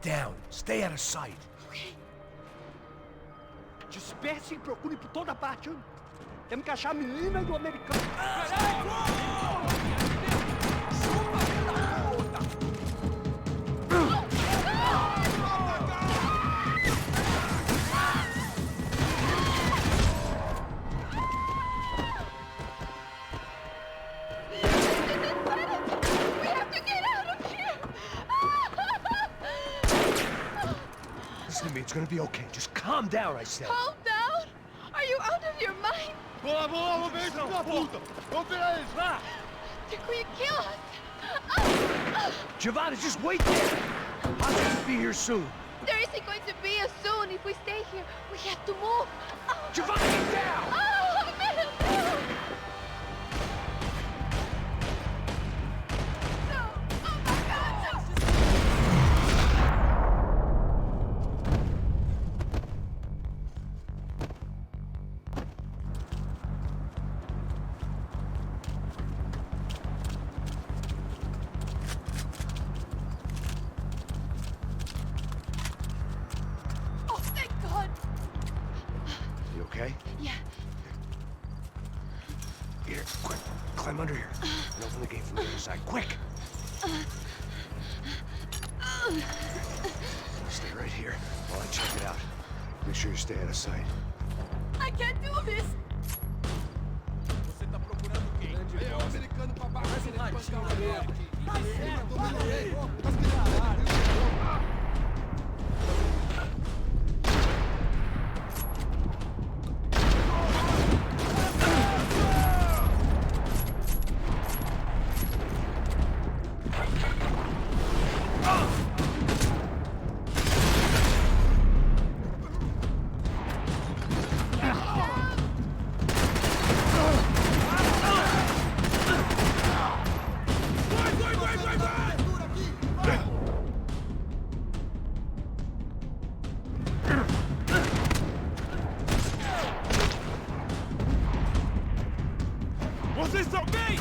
down. Stay out of sight. Ok. Disperse e procure por toda parte. Temos que achar a menina e o americano. Listen to me, it's gonna be okay. Just calm down, I said. Calm down? Are you out of your mind? Vamos ver esse filho da puta! Vamos pegar eles, vá! They're going to kill us! Giovanna, just wait there! I'll just be here soon. There isn't going to be a soon if we stay here. We have to move. Giovanna, get down! Oh, man, no! No! Oh, my God! No! Oh, thank God! You okay? Yeah. Here, quick. Climb under here. And open the gate from the other side. Quick! Stay right here while I check it out. Make sure you stay out of sight. I can't do this! Você tá procurando quem? É o americano pra baixo, ele vai espancar o aberto. Tá certo, dominei! Vocês estão bem?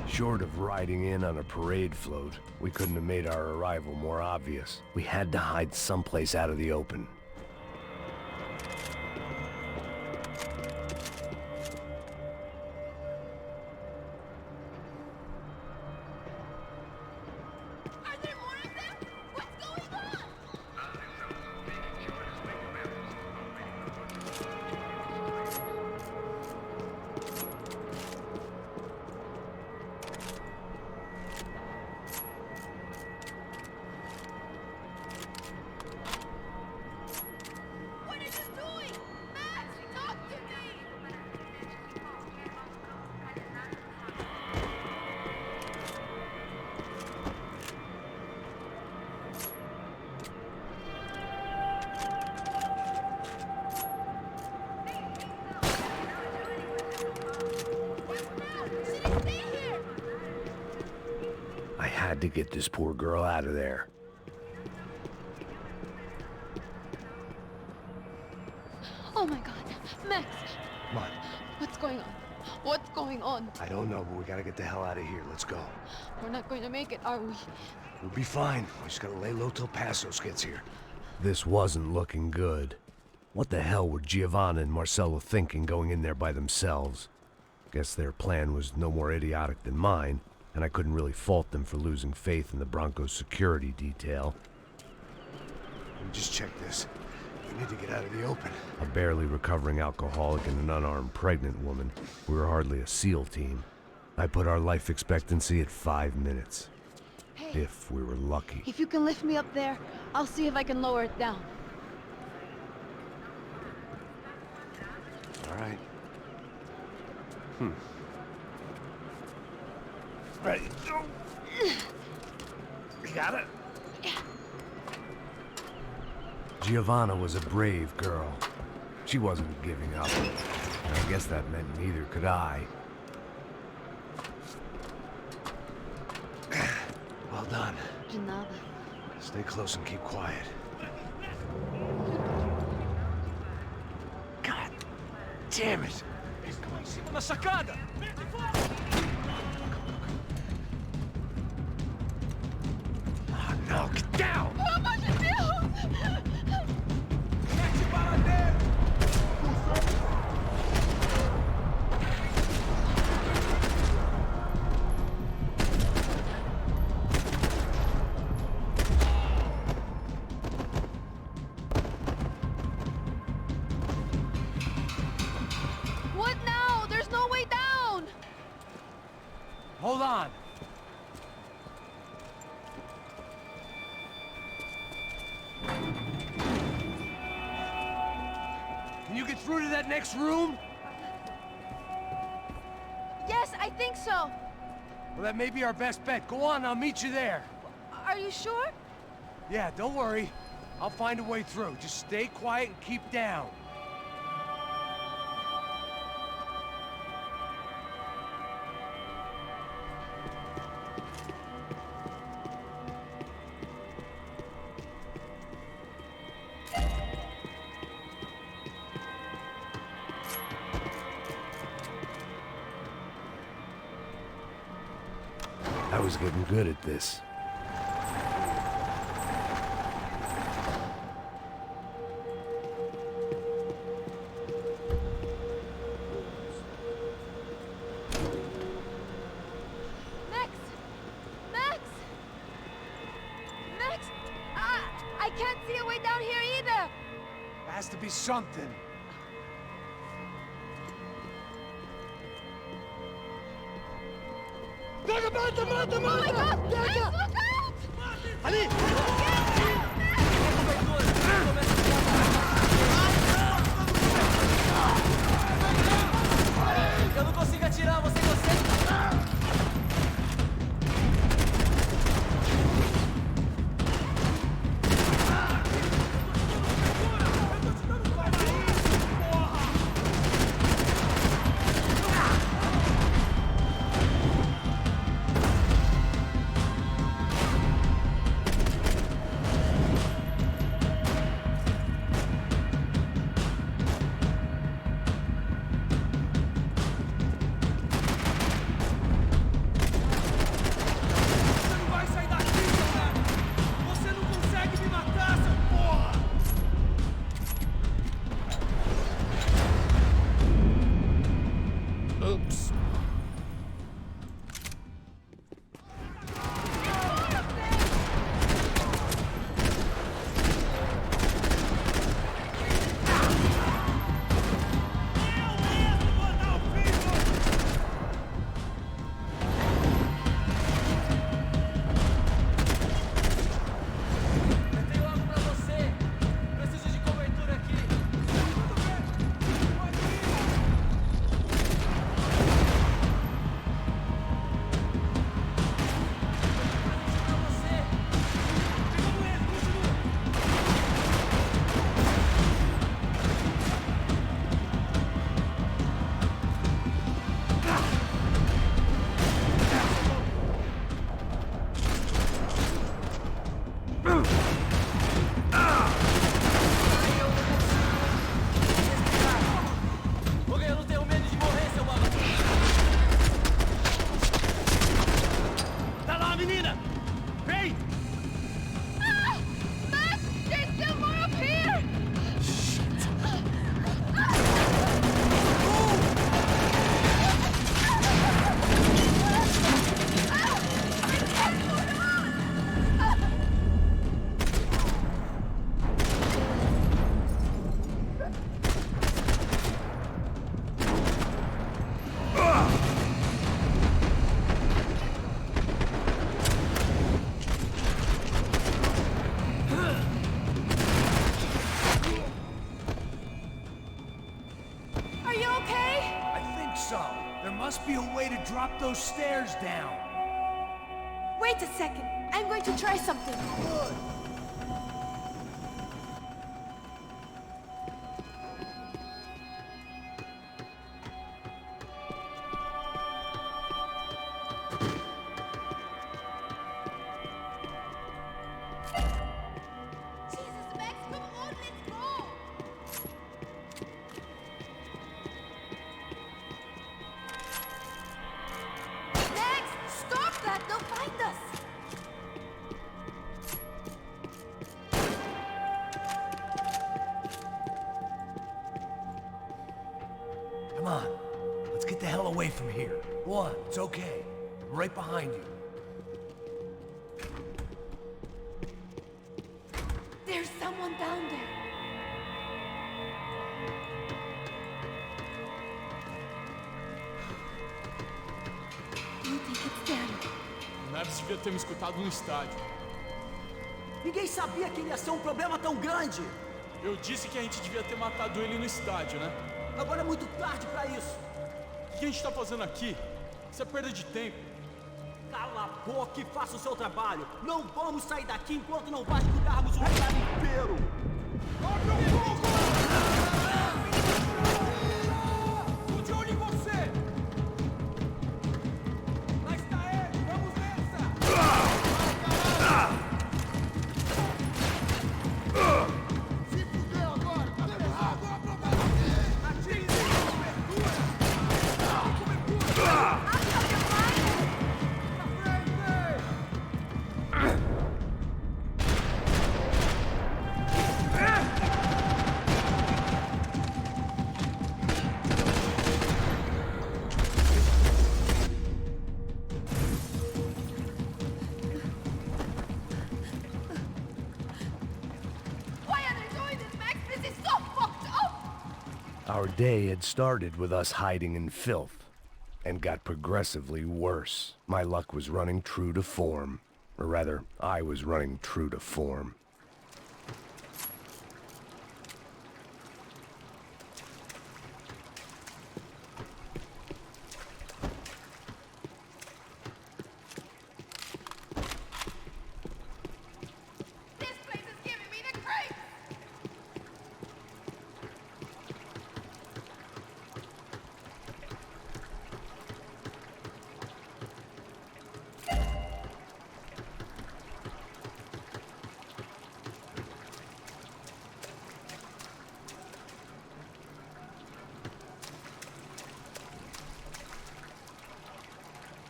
Short of riding in on a parade float, we couldn't have made our arrival more obvious. We had to hide someplace out of the open. Are there more of them? What's going on? What are you doing? Max, talk to me! Should I stay here? I had to get this poor girl out of there. Oh my God, Max, Come on. what's going on? What's going on? I don't know, but we gotta get the hell out of here. Let's go. We're not going to make it, are we? We'll be fine. We just gotta lay low till Passos gets here. This wasn't looking good. What the hell were Giovanna and Marcello thinking going in there by themselves? Guess their plan was no more idiotic than mine, and I couldn't really fault them for losing faith in the Broncos security detail. Let me just check this. We need to get out of the open. A barely recovering alcoholic and an unarmed pregnant woman. We were hardly a SEAL team. I put our life expectancy at 5 minutes. Hey, If we were lucky. if you can lift me up there, I'll see if I can lower it down. All right. Ready? Go. You got it? Giovanna was a brave girl. She wasn't giving up. And I guess that meant neither could I. Well done. De nada. Stay close and keep quiet. God damn it! Em cima da sacada! Oh no, get down! Pelo amor de Deus! Mete bala nele! What now? There's no way down! Hold on! Can you get through to that next room? Yes, I think so. Well, that may be our best bet. Go on, I'll meet you there. Are you sure? Yeah, don't worry. I'll find a way through. Just stay quiet and keep down. I was getting good at this. Max! Max! Max! I can't see a way down here either! There has to be something. Pega, mata, mata, Oh my God! mata! Max, Pega! look out! Ali! Eu não consigo atirar, você consegue? Você não vai sair daqui, cara! Você não consegue me matar, seu porra! Oops. Eu tenho algo pra você. Preciso de cobertura aqui. Pra você. Pegamos ele, continua. Ok, eu não tenho medo de morrer, seu maluco. Tá lá, menina! Vem! Max! There's still more up here! Are you okay? I think so. There must be a way to drop those stairs down. Wait a second. I'm going to try something. on. Let's get the hell away from here. Go on, it's okay. I'm right behind you. There's someone down there. Do you think it's them? O Neves devia ter me escutado no estádio. Ninguém sabia que ele ia ser um problema tão grande. Eu disse que a gente devia ter matado ele no estádio, né? Agora é muito tarde pra isso. O que a gente tá fazendo aqui? Isso é perda de tempo. Cala a boca e faça o seu trabalho. Não vamos sair daqui enquanto não vasculharmos o lugar inteiro. Tô de olho em você. Lá está ele. Vamos nessa. Se fudeu agora. Tá pesado. Atire cobertura. Cobertura. Why are they doing this, Max? This is so fucked up! Our day had started with us hiding in filth, and got progressively worse. My luck was running true to form. Or rather, I was running true to form. This place is giving me the creeps!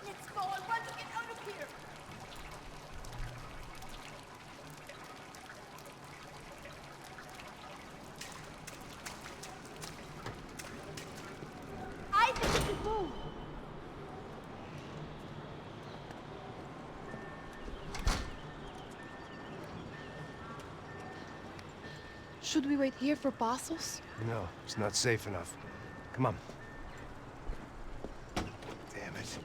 Let's go, I want to get out of here! I think we should move! Should we wait here for Passos? No, it's not safe enough. Come on. Damn it.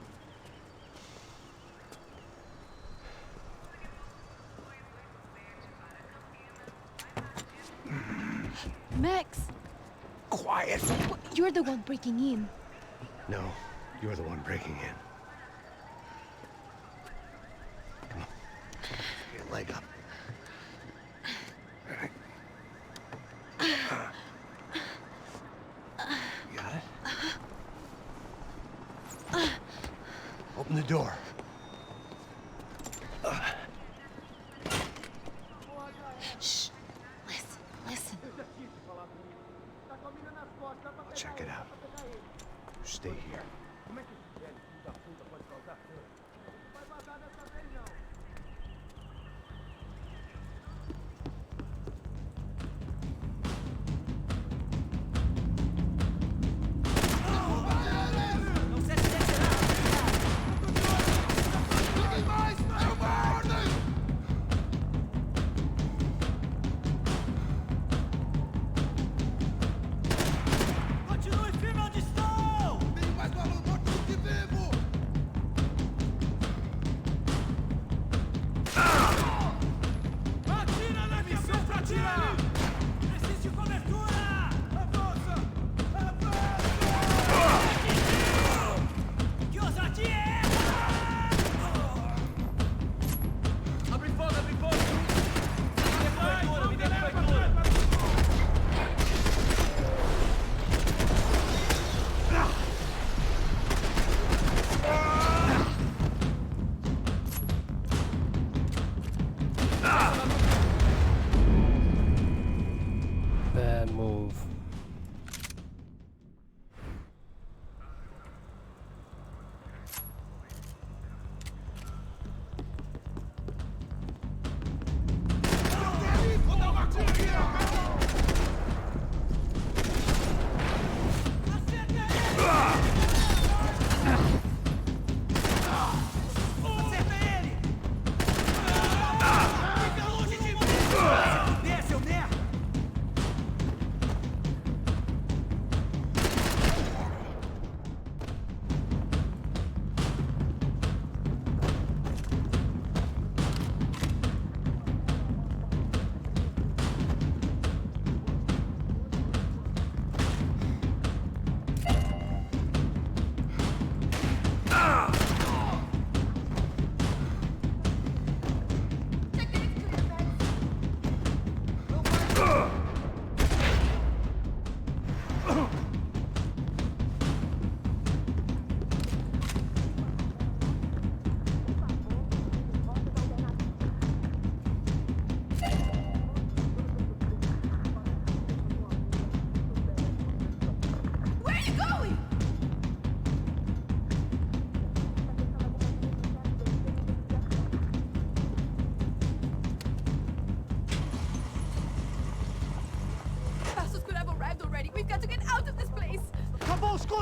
Max, Quiet! you're the one breaking in. No, you're the one breaking in. Come on. Get your leg up. All right. You got it? Open the door. Shh. Listen, listen. Check it out. You stay here. Não se esquecerá. Continue firme onde estão. Tem mais valor morto do que vivo.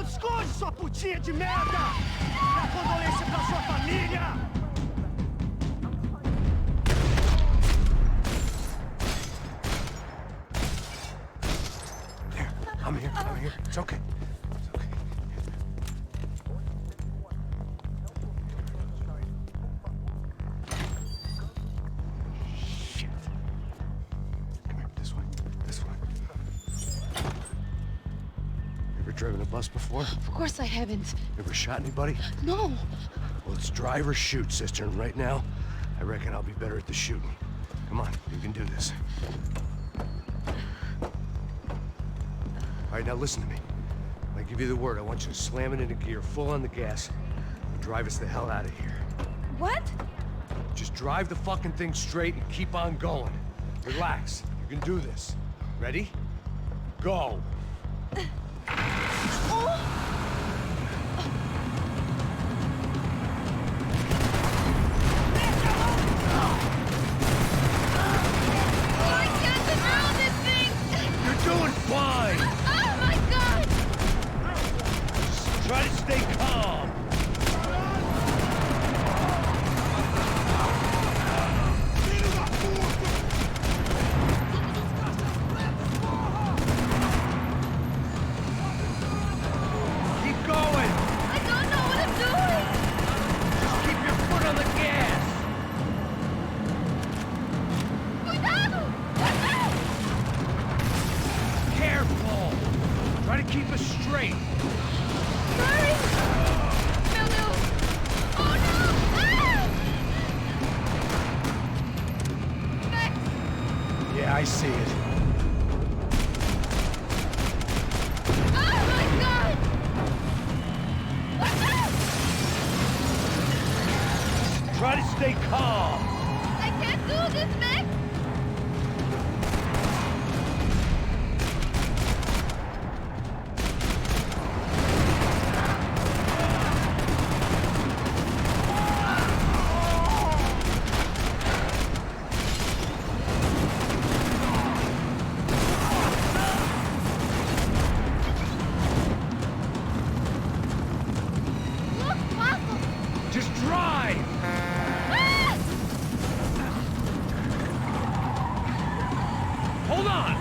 Esconde, sua putinha de merda! Dá condolência pra sua família! There, I'm here. It's okay. Shit. Come here, this way. Ever driven a bus before? Of course I haven't. Ever shot anybody? No. Well, it's drive or shoot, sister, and right now, I reckon I'll be better at the shooting. Come on, you can do this. All right, now listen to me. When I give you the word, I want you to slam it into gear, full on the gas, and drive us the hell out of here. What? Just drive the fucking thing straight and keep on going. Relax, you can do this. Ready? Go! I can't control this thing! You're doing fine! Oh my god! Try to stay calm! Keep going! I don't know what I'm doing! Just keep your foot on the gas! Cuidado! What's that? Careful! Try to keep us straight! Sorry! Meu Deus! Oh no! Ah! Max! Yeah, I see it. Oh my god! What's that? Try to stay calm! I can't do this, Max! Look, Paco! Just drive! Ah! Hold on!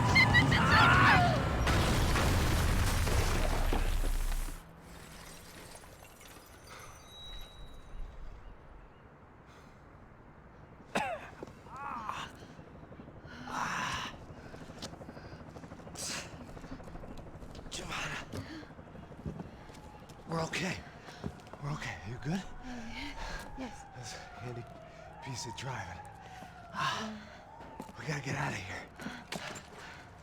Giovanna. We're okay. We're okay. You good? Yes. That's a handy piece of driving. We gotta get out of here.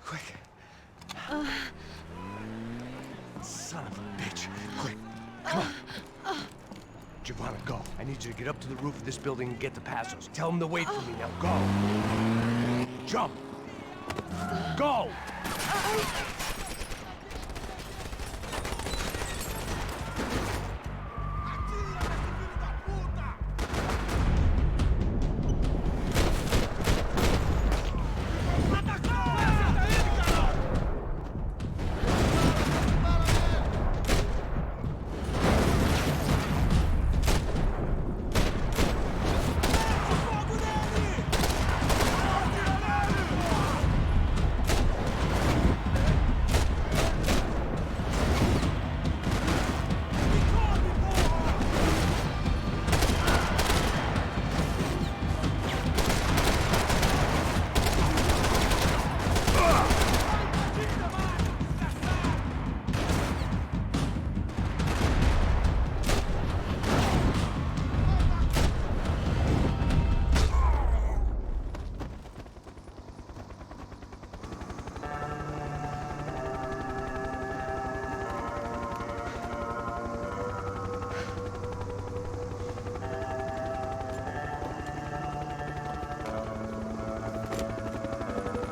Quick. Son of a bitch. Quick. Come on. Giovanna, go. I need you to get up to the roof of this building and get the Passos. Tell them to wait for me. Now go. Jump. Go.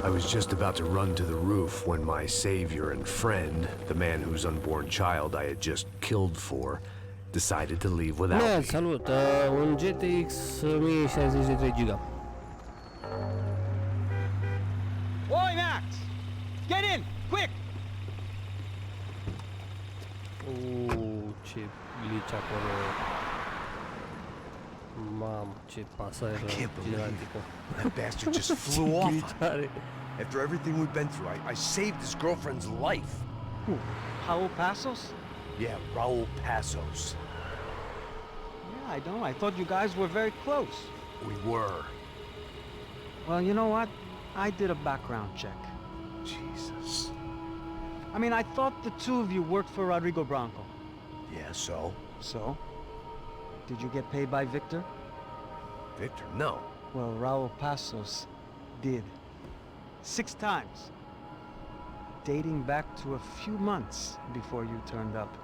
I was just about to run to the roof when my savior and friend, the man whose unborn child I had just killed for, decided to leave without me. Salut, un GTX 1063 GB. Oi, Max! Get in! Quick! ce glici acolo. Mamă, ce pasăre I can't believe genetică. that bastard just flew off. Glici are. After everything we've been through, I saved his girlfriend's life. Who? Raul Passos? Yeah, Raul Passos. Yeah, I know. I thought you guys were very close. We were. Well, you know what? I did a background check. Jesus. I mean, I thought the two of you worked for Rodrigo Branco. Yeah, so? So? Did you get paid by Victor? Victor, no. Well, Raul Passos did. 6 times. Dating back to a few months before you turned up.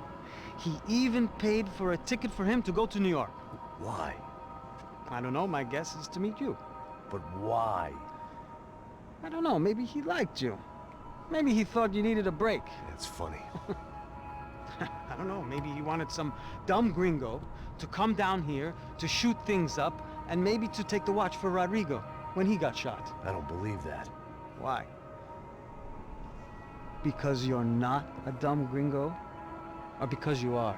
He even paid for a ticket for him to go to New York. Why? I don't know, my guess is to meet you. But why? I don't know, maybe he liked you. Maybe he thought you needed a break. That's funny. I don't know, maybe he wanted some dumb gringo to come down here to shoot things up and maybe to take the watch for Rodrigo when he got shot. I don't believe that. Why? Because you're not a dumb gringo? Or because you are?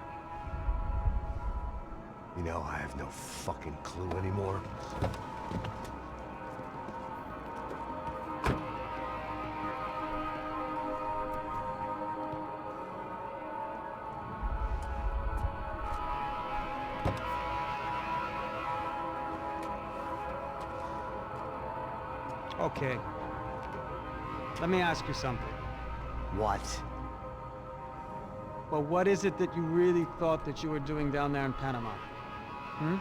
You know, I have no fucking clue anymore. Okay. Let me ask you something. What? Well, what is it that you really thought that you were doing down there in Panama? Hmm?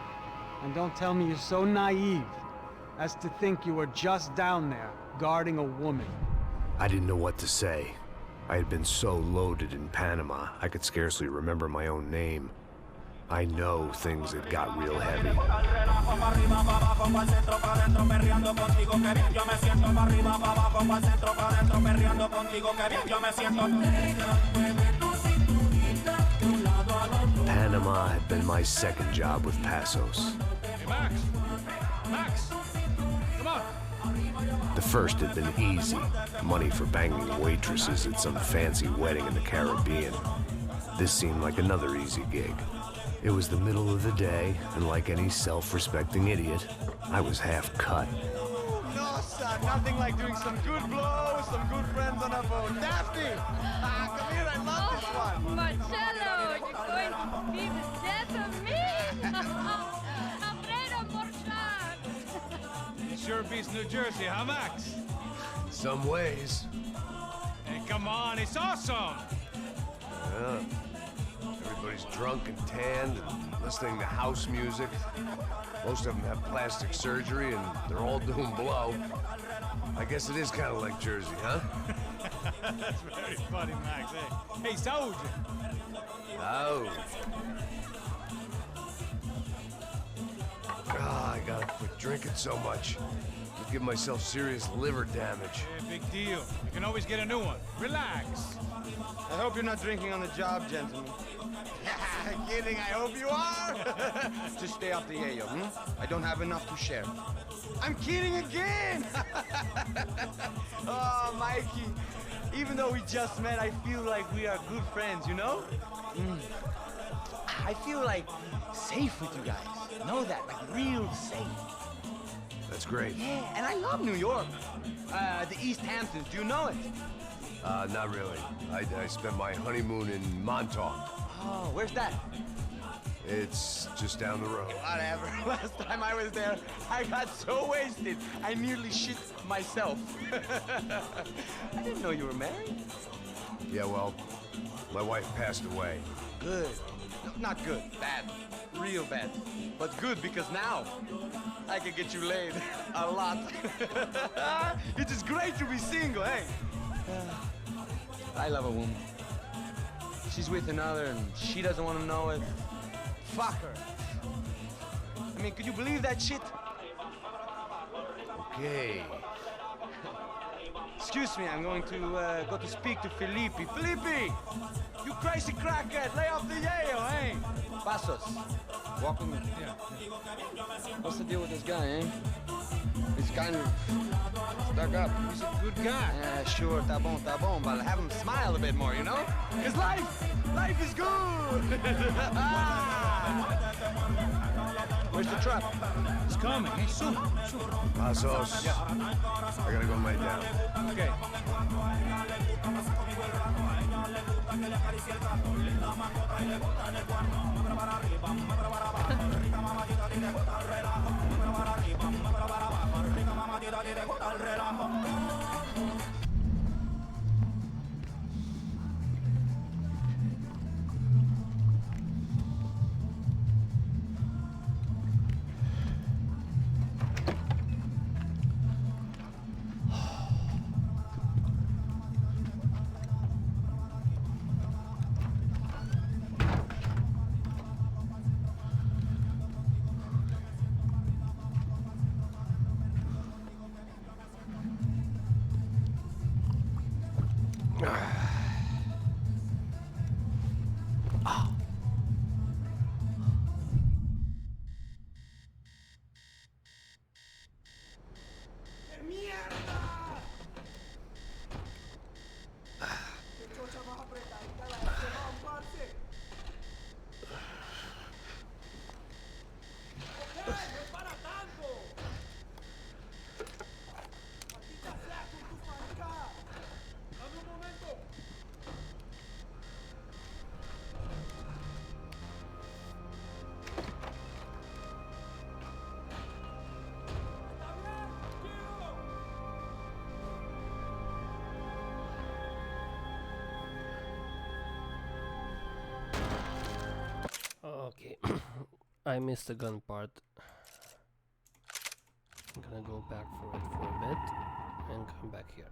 And don't tell me you're so naive as to think you were just down there guarding a woman. I didn't know what to say. I had been so loaded in Panama, I could scarcely remember my own name. I know things had got real heavy. Panama had been my second job with Passos. Hey, Max! Max! Come on! The first had been easy. Money for banging waitresses at some fancy wedding in the Caribbean. This seemed like another easy gig. It was the middle of the day, and like any self-respecting idiot, I was half cut. No, son, nothing like doing some good blows, some good friends on a boat. Daphne! Come here, I love this one. Marcello, you're going to be the death of me! Alfredo Borchardt! It sure beats New Jersey, huh, Max? Some ways. Hey, come on, it's awesome! Yeah. Everybody's drunk and tanned and listening to house music. Most of them have plastic surgery and they're all doing blow. I guess it is kind of like Jersey, huh? That's very funny, Max. Hey, Saúde! Oh. I gotta quit drinking so much. I'll give myself serious liver damage. Hey, big deal. You can always get a new one. Relax. I hope you're not drinking on the job, gentlemen. Kidding, I hope you are. Just stay off the yayo, I don't have enough to share. I'm kidding again! Oh, Mikey, even though we just met, I feel like we are good friends, you know? I feel like safe with you guys. Know that, like real safe. That's great. Yeah, and I love New York. The East Hamptons, do you know it? Not really. I spent my honeymoon in Montauk. Oh, where's that? It's just down the road. Whatever. Last time I was there, I got so wasted, I nearly shit myself. I didn't know you were married. Yeah, well, my wife passed away. Good. No, not good. Bad. Real bad. But good because now I can get you laid a lot. It is great to be single, hey? I love a woman. She's with another and she doesn't want to know it. Fuck her. I mean, could you believe that shit? Okay. Excuse me, I'm going to go to speak to Felipe. Felipe! You crazy crackhead! Lay off the yayo, hey? Passos, walk with me. Yeah. What's the deal with this guy, eh? He's kind of stuck up. He's a good guy. Yeah, sure, tá bom, but have him smile a bit more, you know? Cause life is good! Where's the truck? He's coming. Hey, soon. Passos. Yeah. I gotta go lay down. Okay. Okay, I missed the gun part. I'm gonna go back for it for a bit and come back here.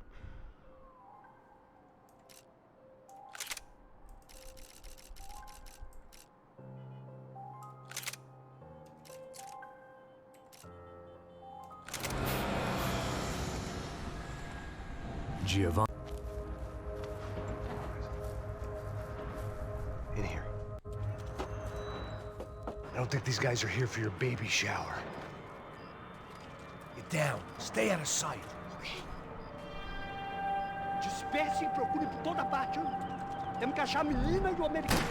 Giovanni. In here. I don't think these guys are here for your baby shower. Get down. Stay out of sight. Disperse e procure por toda parte. Temos que achar a menina e o americano.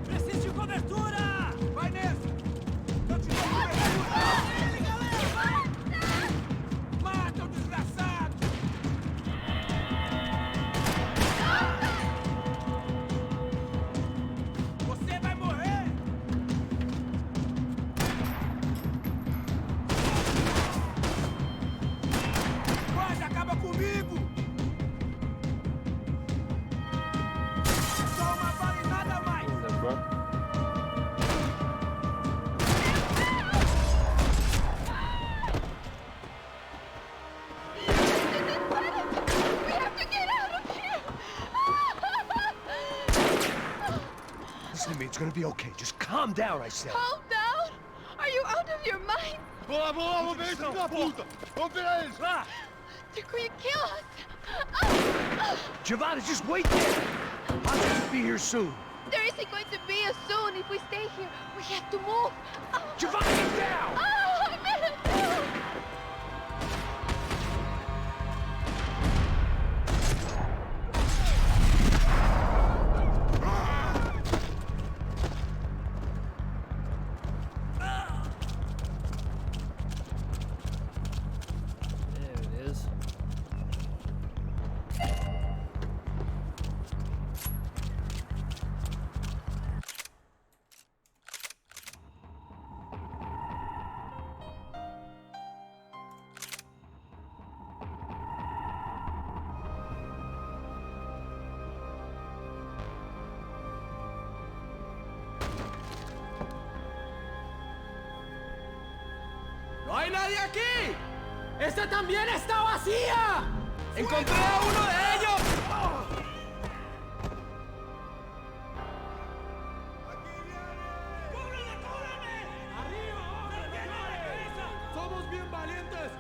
Preciso de cobertura! Vai nessa! Eu te dou cobertura! Ele, galera! Vai! Mata o desgraçado! Você vai morrer! Quase acaba comigo! Só uma bala e nada mais! In the front. We have to get out of here! Listen to me. It's gonna be okay. Just calm down, I said. Calm down! Are you out of your mind? Vamos ver esse filho da puta! Vamos virar eles! Lá! They're going to kill us! Giovanni, just wait there. I'll just be here soon. There isn't going to be a soon if we stay here. We have to move. Giovanni, get down! I made it too! There it is. ¡No hay nadie aquí! ¡Esta también está vacía! ¡Encontré a uno de ellos! ¡Cúbreme, cúbreme! ¡Arriba, hombre! ¡Somos bien valientes!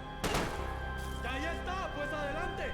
¡Ya ahí está! ¡Pues adelante!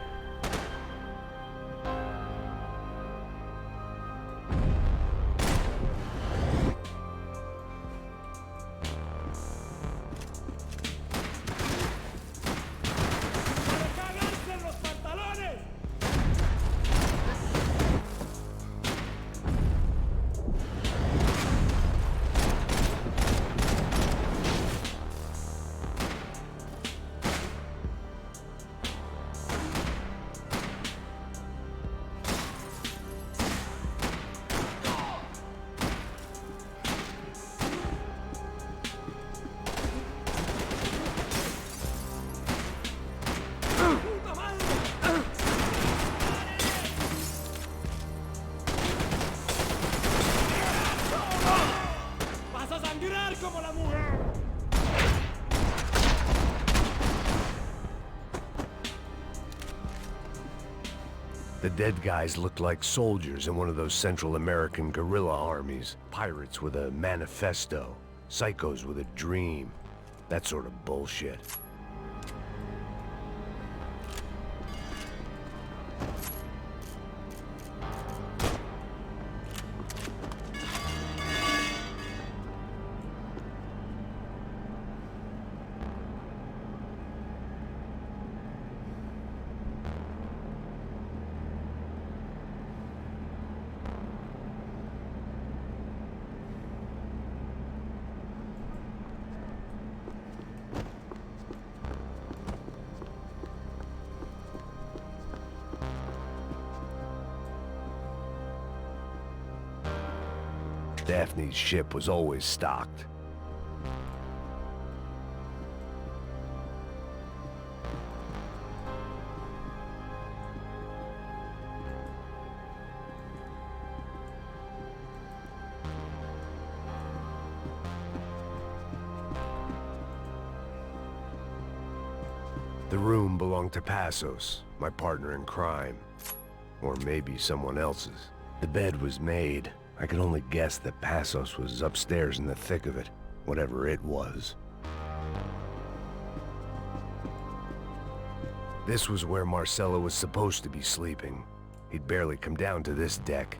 The dead guys looked like soldiers in one of those Central American guerrilla armies. Pirates with a manifesto. Psychos with a dream. That sort of bullshit. Daphne's ship was always stocked. The room belonged to Passos, my partner in crime. Or maybe someone else's. The bed was made. I could only guess that Passos was upstairs in the thick of it, whatever it was. This was where Marcelo was supposed to be sleeping. He'd barely come down to this deck.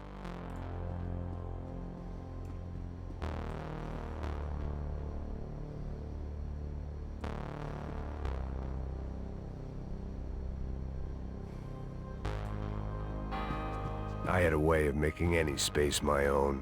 I had a way of making any space my own.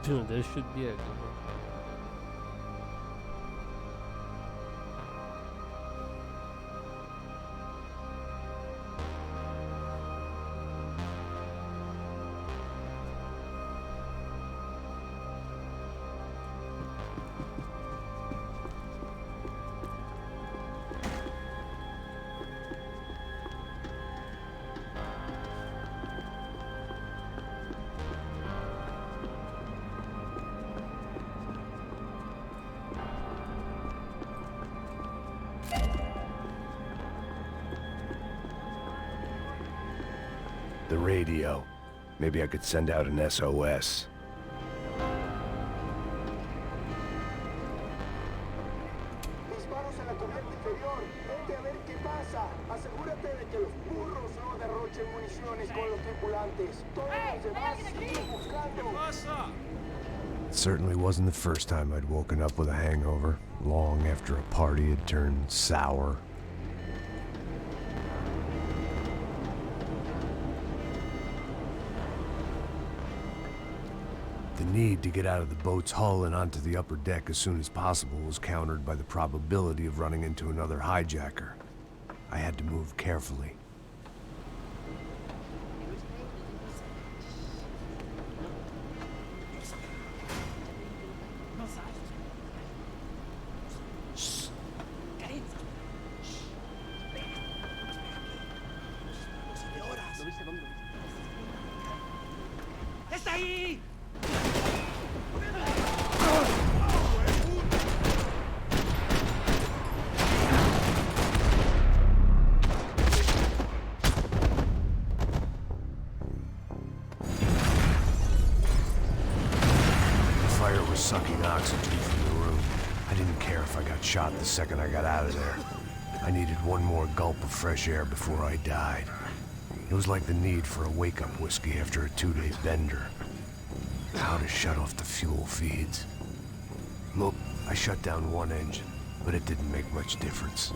Dude, this should be a good one. The radio. Maybe I could send out an SOS. Disparos en la cubierta inferior. Vete a ver qué pasa. Asegúrate de que los burros no derrochen municiones con los tripulantes. Todos los demás siguen buscando. It certainly wasn't the first time I'd woken up with a hangover, long after a party had turned sour. The need to get out of the boat's hull and onto the upper deck as soon as possible was countered by the probability of running into another hijacker. I had to move carefully. ¡Está ahí! Sucking oxygen from the room. I didn't care if I got shot the second I got out of there. I needed one more gulp of fresh air before I died. It was like the need for a wake-up whiskey after a 2-day bender. How to shut off the fuel feeds. Look, I shut down one engine, but it didn't make much difference.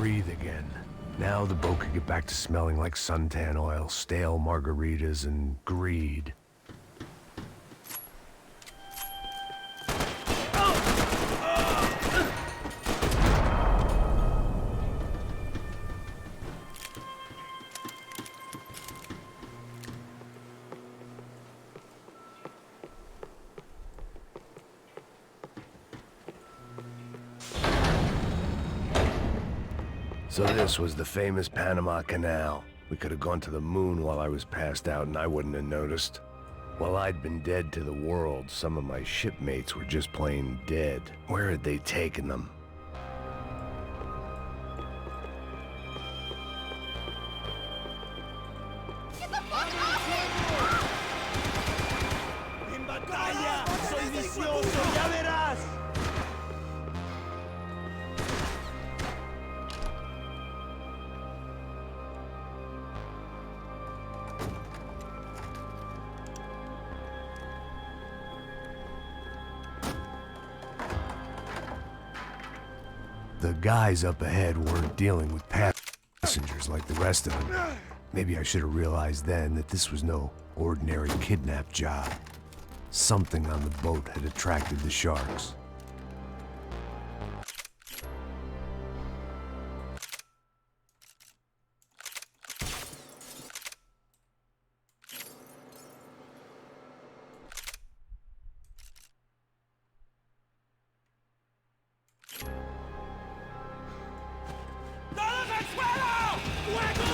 breathe again. Now the boat could get back to smelling like suntan oil, stale margaritas, and greed. So this was the famous Panama Canal. We could have gone to the moon while I was passed out and I wouldn't have noticed. While I'd been dead to the world, some of my shipmates were just plain dead. Where had they taken them? ¡En batalla! ¡Soy vicioso! ¡Ya verás! The guys up ahead weren't dealing with passengers like the rest of them. Maybe I should have realized then that this was no ordinary kidnap job. Something on the boat had attracted the sharks. ¡Todos al suelo! ¡Fuego!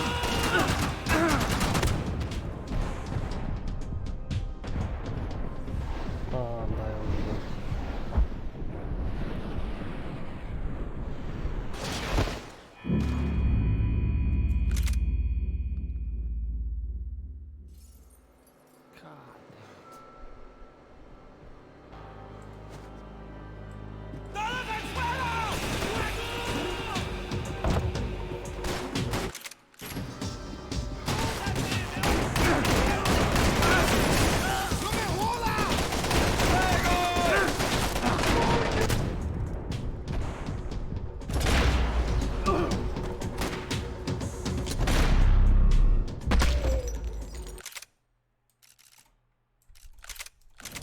¡Todos al suelo! ¡No me jodas!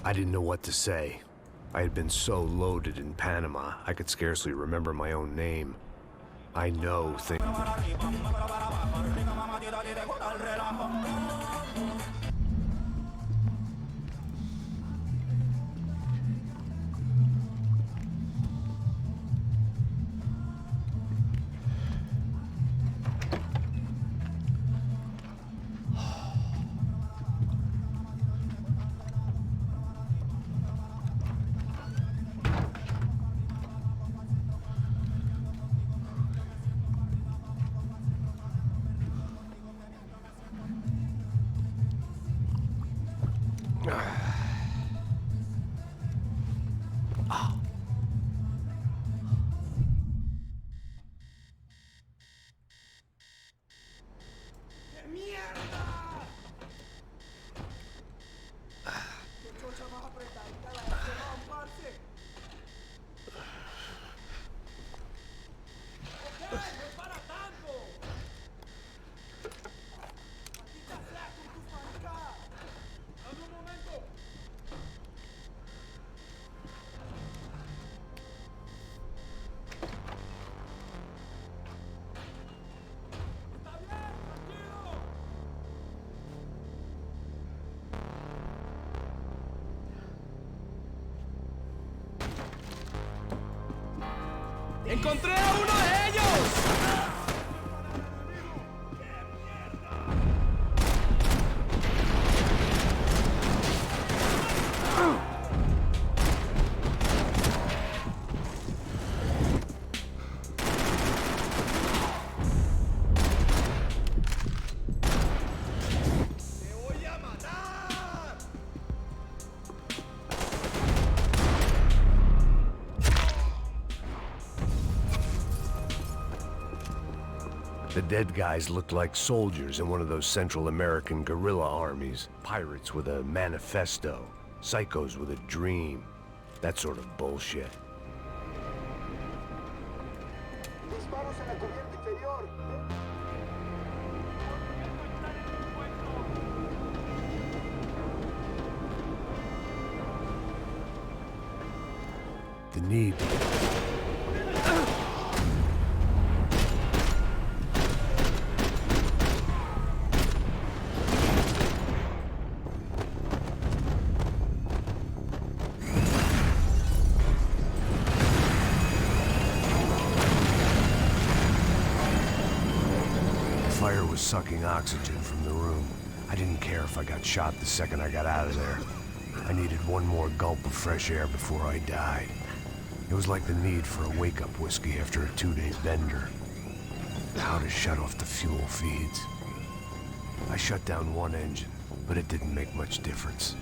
I didn't know what to say. I had been so loaded in Panama, I could scarcely remember my own name. I know things. ¡Qué mierda! ¡Qué chocha más apretadita la de parce! ¡Ok! ¡No es para tanto! ¡Maldita sea con tus maricadas! ¡Dame un momento! ¡Está bien! ¡Tranquilo! ¡Encontré a uno de ellos! ¡Te voy a matar! The dead guys looked like soldiers in one of those Central American guerrilla armies. Pirates with a manifesto. Psychos with a dream. That sort of bullshit. Mis disparos en la cubierta inferior. The need. Fire was sucking oxygen from the room. I didn't care if I got shot the second I got out of there. I needed one more gulp of fresh air before I died. It was like the need for a wake-up whiskey after a 2-day bender. How to shut off the fuel feeds. I shut down one engine, but it didn't make much difference.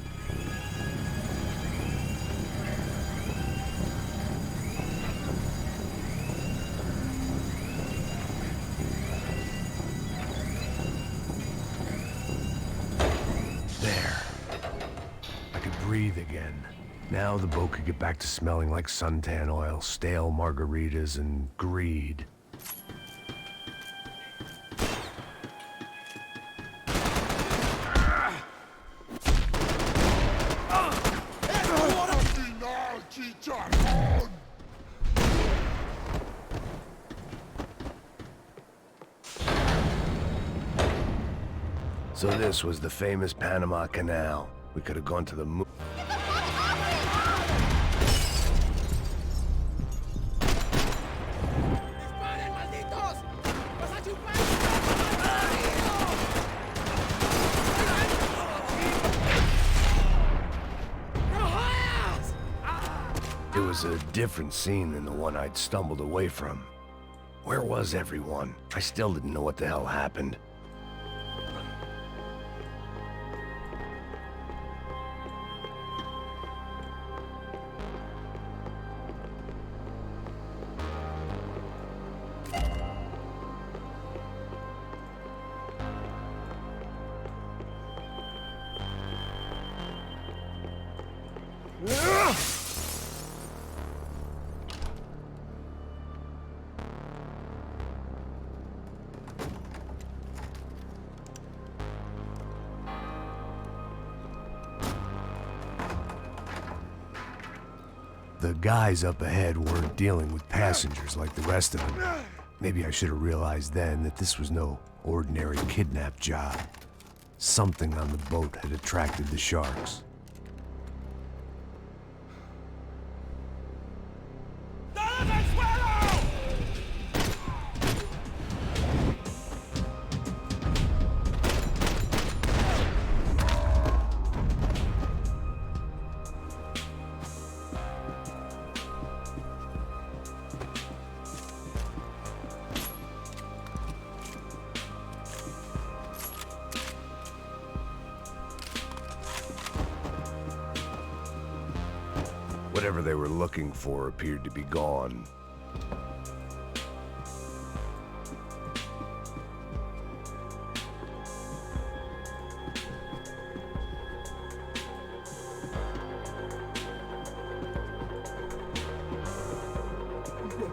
There. I could breathe again. Now the boat could get back to smelling like suntan oil, stale margaritas, and greed. So this was the famous Panama Canal. We could have gone to the moon. Get the fuck off me! ¡Disparen, malditos! ¡Vas a chupar! ¡No jodas! It was a different scene than the one I'd stumbled away from. Where was everyone? I still didn't know what the hell happened. The guys up ahead weren't dealing with passengers like the rest of them. Maybe I should have realized then that this was no ordinary kidnap job. Something on the boat had attracted the sharks. ¡Todos al suelo! Whatever they were looking for appeared to be gone.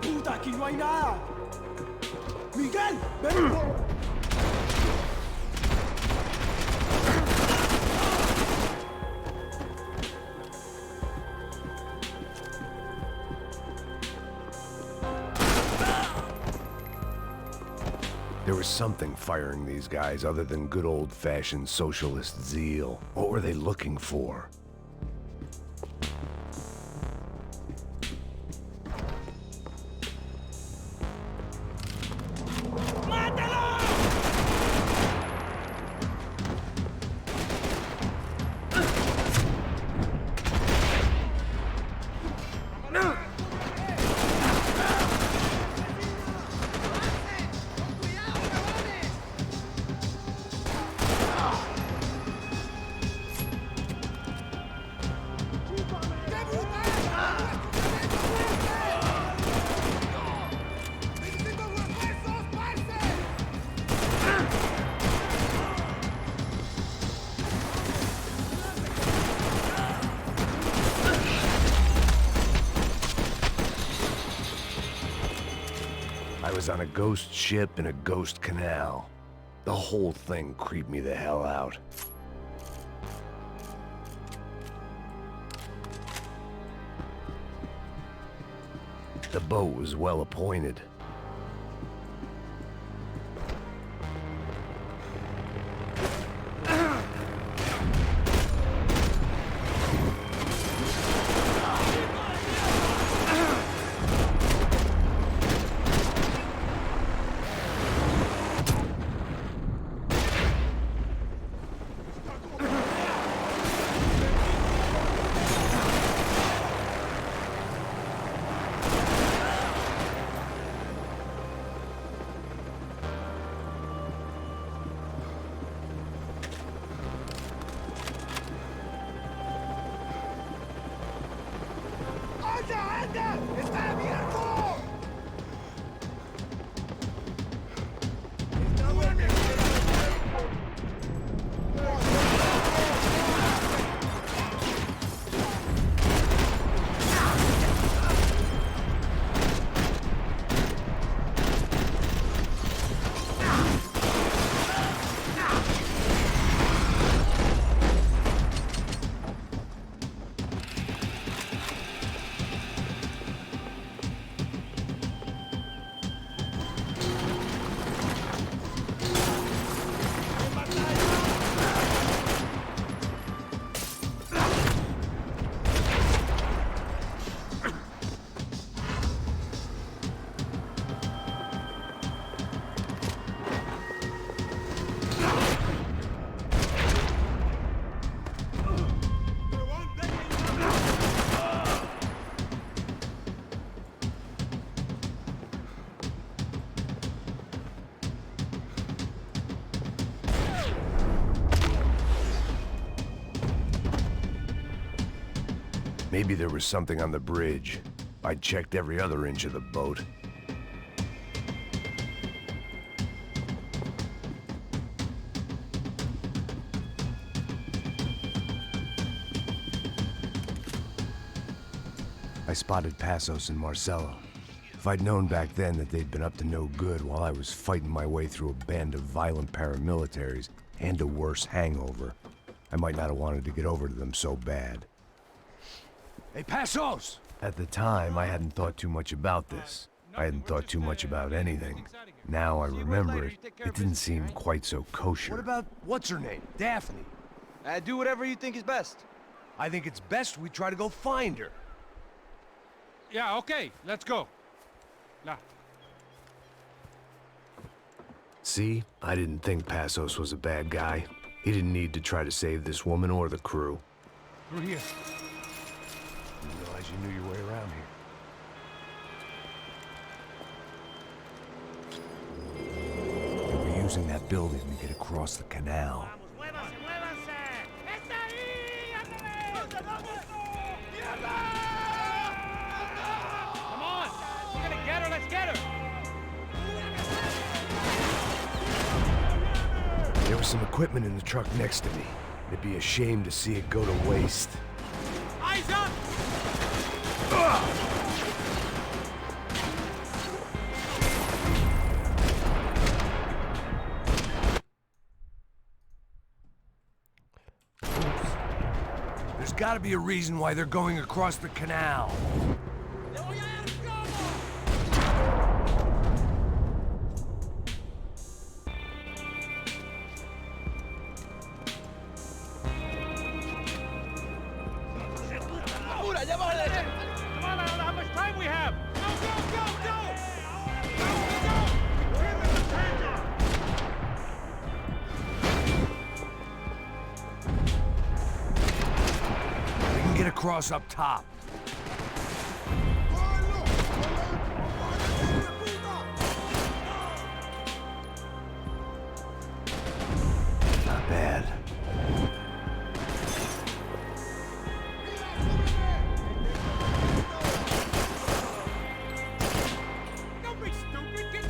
¡Puta, aquí no hay nada! ¡Miguel, ven! There was something firing these guys other than good old-fashioned socialist zeal. What were they looking for? I was on a ghost ship in a ghost canal. The whole thing creeped me the hell out. The boat was well appointed. Maybe there was something on the bridge. I checked every other inch of the boat. I spotted Passos and Marcelo. If I'd known back then that they'd been up to no good while I was fighting my way through a band of violent paramilitaries and a worse hangover, I might not have wanted to get over to them so bad. Hey, Passos! At the time, I hadn't thought too much about this. I hadn't thought too much about anything. Now I remember it, it didn't seem quite so kosher. What about, what's her name? Daphne. Do whatever you think is best. I think it's best we try to go find her. Yeah, okay, let's go. Nah. See? I didn't think Passos was a bad guy. He didn't need to try to save this woman or the crew. Through here. Didn't realize you knew your way around here. They were using that building to get across the canal. ¡Muévanse, muévanse! ¡Está ahí! ¡Ándale! Come on! We're gonna get her, let's get her! There was some equipment in the truck next to me. It'd be a shame to see it go to waste. Eyes up! There's gotta be a reason why they're going across the canal. Come on, I don't know how much time we have! Go, go, go, go! We can get across up top. Not bad. Don't be stupid, get...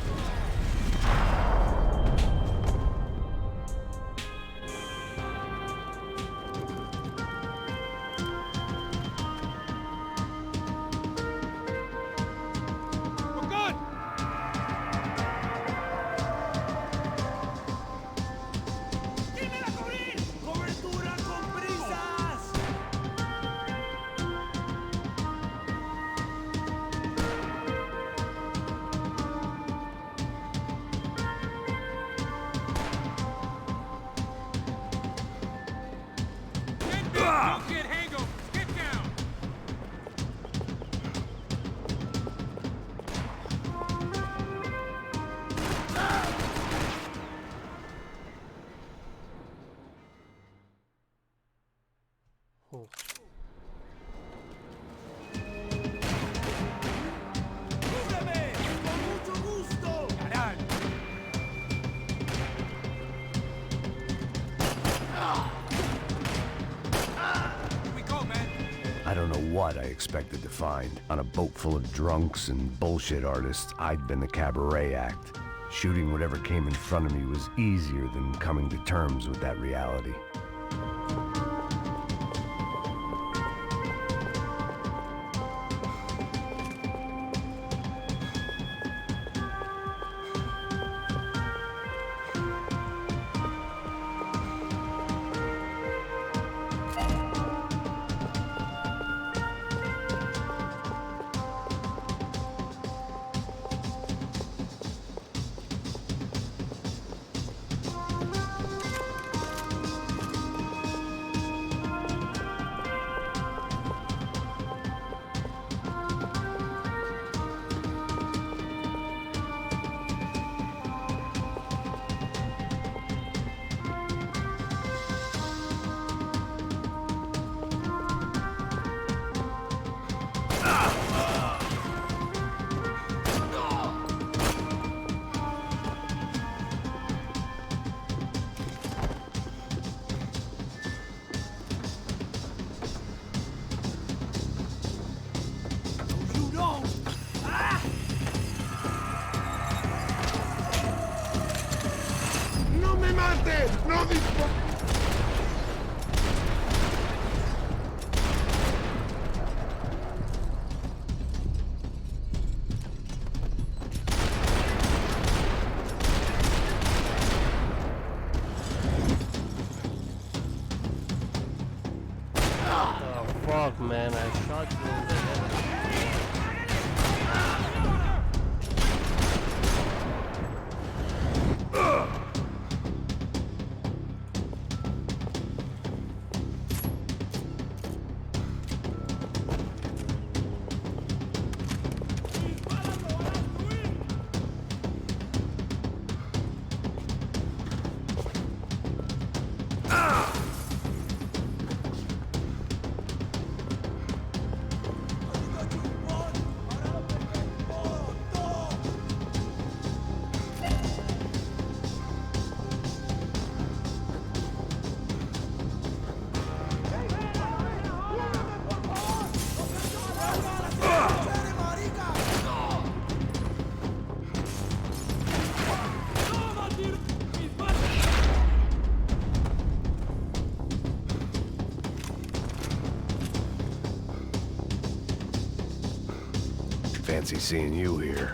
what I expected to find. On a boat full of drunks and bullshit artists, I'd been the cabaret act. Shooting whatever came in front of me was easier than coming to terms with that reality. ¡No me mates! ¡No dispares! Oh fuck, man! I shot you in the head. Fancy seeing you here.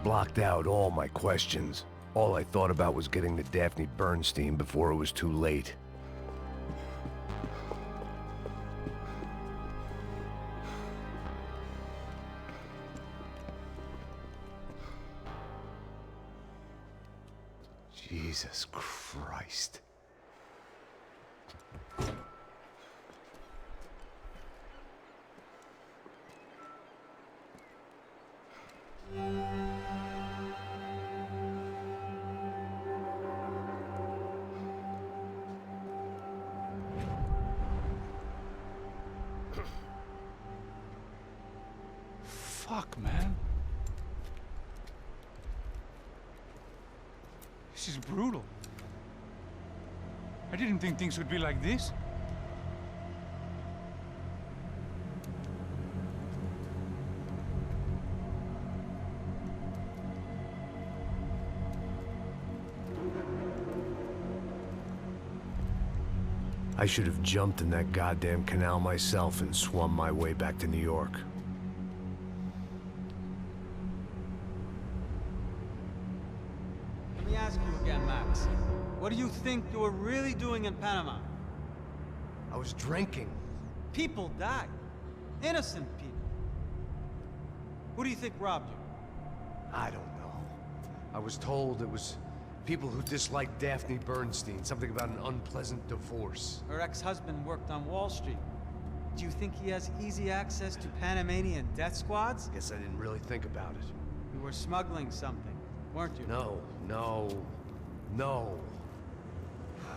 blocked out all my questions. All I thought about was getting to Daphne Bernstein before it was too late. Jesus Christ. Fuck, man. This is brutal. I didn't think things would be like this. I should have jumped in that goddamn canal myself and swum my way back to New York. Let me ask you again, Max. What do you think you were really doing in Panama? I was drinking. People died. Innocent people. Who do you think robbed you? I don't know. I was told it was people who disliked Daphne Bernstein, something about an unpleasant divorce. Her ex-husband worked on Wall Street. Do you think he has easy access to Panamanian death squads? Guess I didn't really think about it. You were smuggling something, weren't you? No.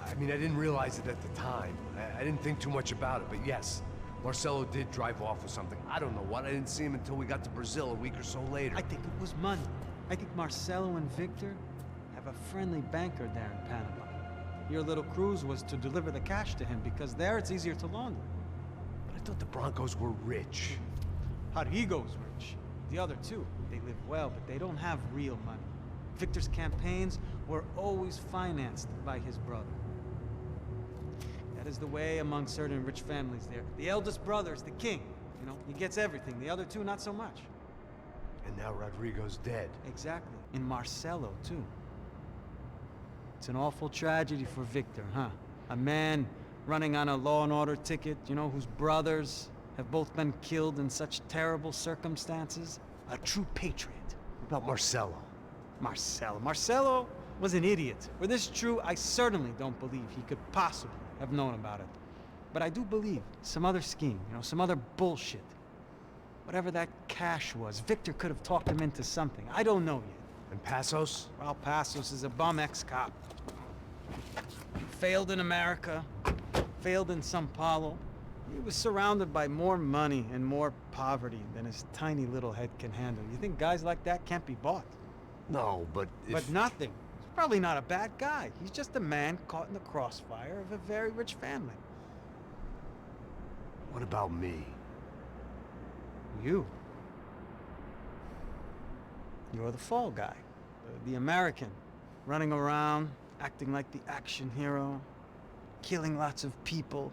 I mean, I didn't realize it at the time. I didn't think too much about it, but yes, Marcelo did drive off with something. I don't know what. I didn't see him until we got to Brazil a week or so later. I think it was money. I think Marcelo and Victor have a friendly banker there in Panama. Your little cruise was to deliver the cash to him because there it's easier to launder. But I thought the Broncos were rich. Rodrigo's rich. The other two, they live well, but they don't have real money. Victor's campaigns were always financed by his brother. That is the way among certain rich families there. The eldest brother is the king. You know, he gets everything. The other two, not so much. And now Rodrigo's dead. Exactly. And Marcelo, too. It's an awful tragedy for Victor, huh? A man running on a law and order ticket, you know, whose brothers have both been killed in such terrible circumstances. A true patriot. What about Marcelo? Marcelo was an idiot. Were this true, I certainly don't believe he could possibly have known about it. But I do believe some other scheme, you know, some other bullshit. Whatever that cash was, Victor could have talked him into something. I don't know yet. And Passos? Well, Passos is a bum ex-cop. Failed in America, failed in Sao Paulo. He was surrounded by more money and more poverty than his tiny little head can handle. You think guys like that can't be bought? No, but if... But nothing. He's probably not a bad guy. He's just a man caught in the crossfire of a very rich family. What about me? You. You're the fall guy. The American. Running around, acting like the action hero. Killing lots of people.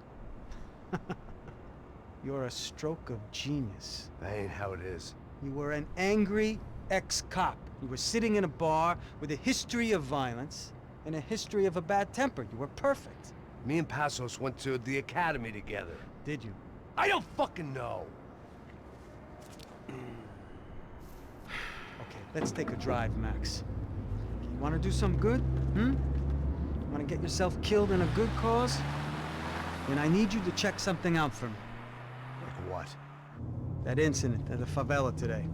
You're a stroke of genius. That ain't how it is. You were an angry ex-cop. You were sitting in a bar with a history of violence and a history of a bad temper. You were perfect. Me and Passos went to the academy together. Did you? I don't fucking know. Okay, let's take a drive, Max. You want to do some good? Want to get yourself killed in a good cause? Then I need you to check something out for me. Like what? That incident at the favela today.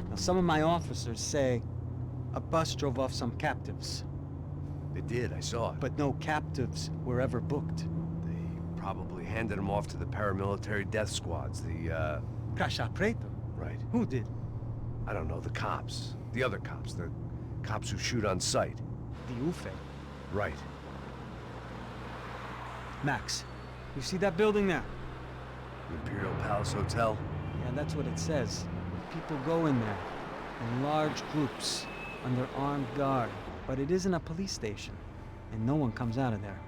Now, some of my officers say a bus drove off some captives. They did, I saw it. But no captives were ever booked. They probably handed them off to the paramilitary death squads, the, Caixa Preto? Right. Who did? I don't know, the cops. The other cops, the cops who shoot on sight. The UFE. Right. Max, you see that building there? The Imperial Palace Hotel? Yeah, that's what it says. People go in there, in large groups, under armed guard. But it isn't a police station, and no one comes out of there.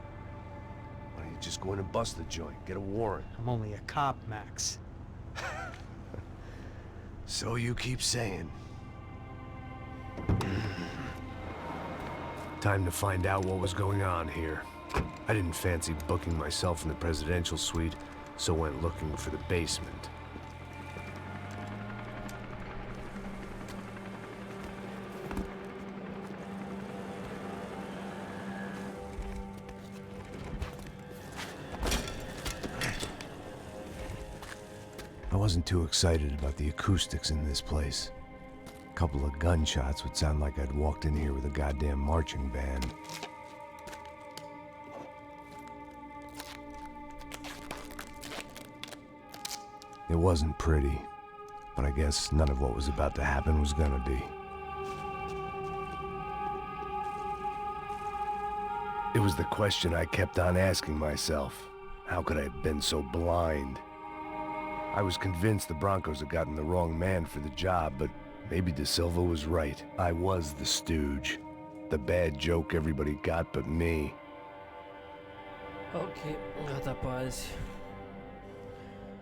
Why don't you just go in and bust the joint, get a warrant? I'm only a cop, Max. So you keep saying. Time to find out what was going on here. I didn't fancy booking myself in the presidential suite, so went looking for the basement. I wasn't too excited about the acoustics in this place. A couple of gunshots would sound like I'd walked in here with a goddamn marching band. It wasn't pretty, but I guess none of what was about to happen was gonna be. It was the question I kept on asking myself. How could I have been so blind? I was convinced the Broncos had gotten the wrong man for the job, but maybe De Silva was right. I was the stooge. The bad joke everybody got but me. Ok, já tá paz.